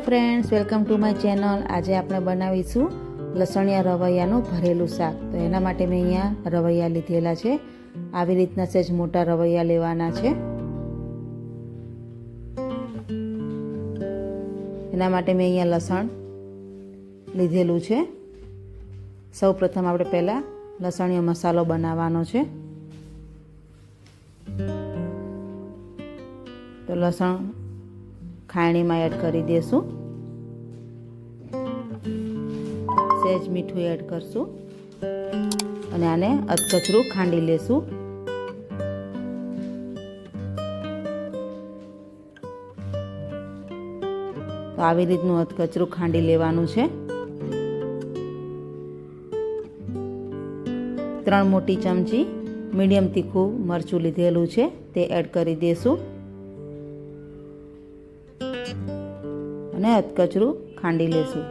Friends, welcome to my channel. આજે આપણે બનાવીશું લસણિયા રવૈયાનું ભરેલું શાક। તો એના માટે મેં અહીંયા રવૈયા લીધેલા છે। આવી રીતના સહેજ મોટા રવૈયા લેવાના છે। એના માટે મેં અહીંયા લસણ લીધેલું છે। સૌ પ્રથમ આપણે પહેલાં લસણિયો મસાલો બનાવવાનો છે। તો લસણ ખાયણીમાં એડ કરી દેશું, સહેજ મીઠું એડ કરશું અને આને અધકચરું ખાંડી લેશું। તો આવી રીતનું અધકચરું ખાંડી લેવાનું છે। 3 મોટી ચમચી મીડિયમ તીખું મરચું લીધેલું છે, તે એડ કરી દેશું અને અધકચરું ખાંડી લેશું।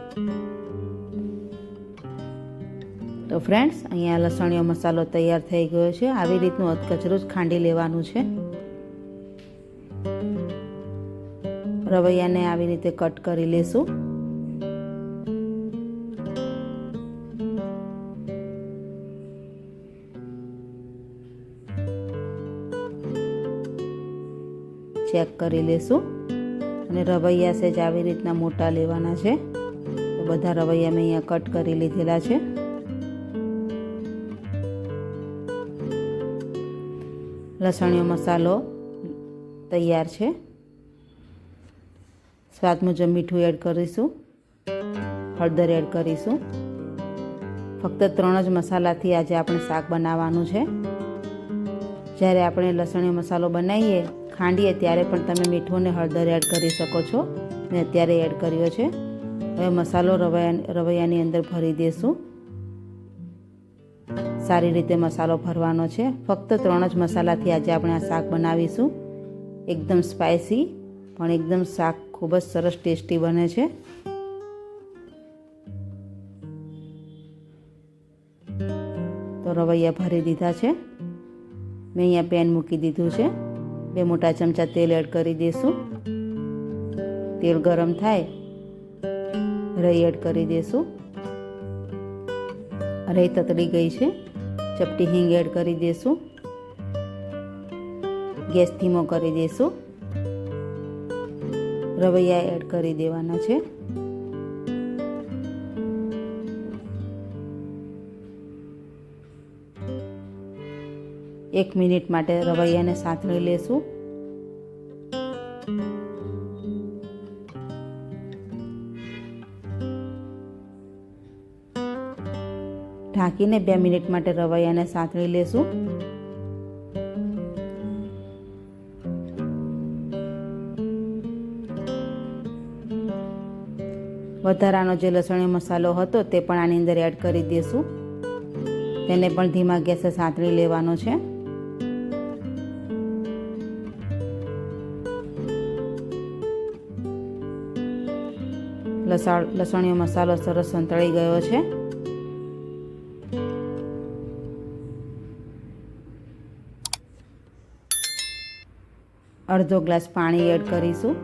તો ફ્રેન્ડ્સ, અહીંયા લસણિયો મસાલો તૈયાર થઈ ગયો છે। આવી રીતનું અધકચરું જ ખાંડી લેવાનું છે। રવૈયાને આવી રીતે કટ કરી લેશું। ચેક કરી લેશું અને રવૈયા સહેજ આવી રીતના મોટા લેવાના છે। તો બધા રવૈયા મેં અહીંયા કટ કરી લીધેલા છે। લસણિયો મસાલો તૈયાર છે। સ્વાદ મુજબ મીઠું એડ કરીશું, હળદર એડ કરીશું। ફક્ત 3 જ મસાલાથી આજે આપણે શાક બનાવવાનું છે। જ્યારે આપણે લસણિયો મસાલો બનાવીએ, ખાંડીએ, ત્યારે પણ તમે મીઠું અને હળદર એડ કરી શકો છો। મેં અત્યારે એડ કર્યો છે। હવે મસાલો રવૈયાની અંદર ભરી દેશું। સારી રીતે મસાલો ભરવાનો છે। ફક્ત 3 જ મસાલાથી આજે આપણે આ શાક બનાવીશું। એકદમ સ્પાઇસી પણ એકદમ શાક ખૂબ જ સરસ ટેસ્ટી બને છે। તો રવૈયા ભરી દીધા છે। મેં અહીંયા પેન મૂકી દીધું છે। 2 મોટા ચમચા તેલ એડ કરી દઈશું। તેલ ગરમ થાય, રાઈ એડ કરી દઈશું। રાઈ તતડી ગઈ છે, ચપટી હિંગ એડ કરી દઈશું। ગેસ ધીમો કરી દઈશું। રવૈયા એડ કરી દેવાના છે। એક મિનિટ માટે રવૈયાને સાંતળી લેશું। ઢાંકીને 2 મિનિટ માટે રવૈયાને સાંતળી લેશું। વધારાનો જે લસણીયો મસાલો હતો તે પણ આની અંદર એડ કરી દઈશું। તેને પણ ધીમા ગેસે સાંતળી લેવાનો છે। લસણીયો મસાલો સરસ સંતળાઈ ગયો છે। અડધો ગ્લાસ પાણી એડ કરીશું।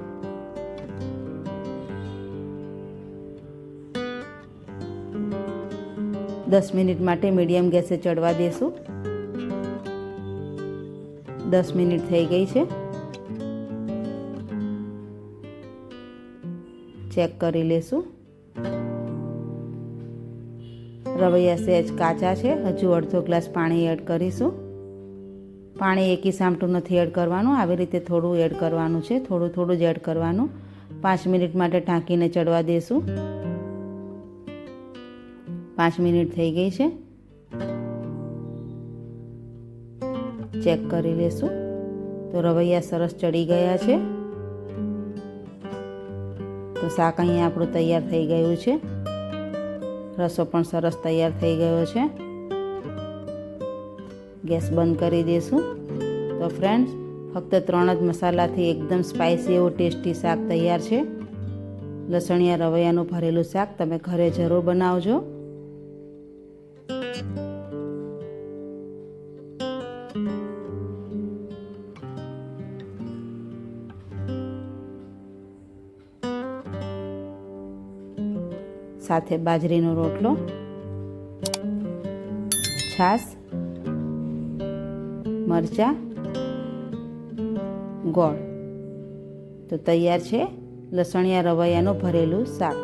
દસ મિનિટ માટે મીડિયમ ગેસે ચડવા દેશું। 10 મિનિટ થઈ ગઈ છે। ચેક કરી લેશું। રવૈયા સહેજ કાચા છે, હજુ અડધો ગ્લાસ પાણી એડ કરીશું। પાણી એકી સામટું નથી એડ કરવાનું, આવી રીતે થોડું એડ કરવાનું છે, થોડું જ એડ કરવાનું। 5 મિનિટ માટે ઢાંકીને ચડવા દેશું। 5 મિનિટ થઈ ગઈ છે। ચેક કરી લેશું। તો રવૈયા સરસ ચડી ગયા છે। તો શાક અહીંયા આપણું તૈયાર થઈ ગયું છે। રસો પણ સરસ તૈયાર થઈ ગયો છે। ગેસ બંધ કરી દઈશું। તો ફ્રેન્ડ્સ, ફક્ત 3 જ મસાલાથી એકદમ સ્પાઇસી એવું ટેસ્ટી શાક તૈયાર છે। લસણિયા રવૈયાનું ભરેલું શાક તમે ઘરે જરૂર બનાવજો। સાથે બાજરીનો રોટલો, છાશ, મરચાં, ગોળ. તો તૈયાર છે લસણિયા રવૈયાનું ભરેલું શાક.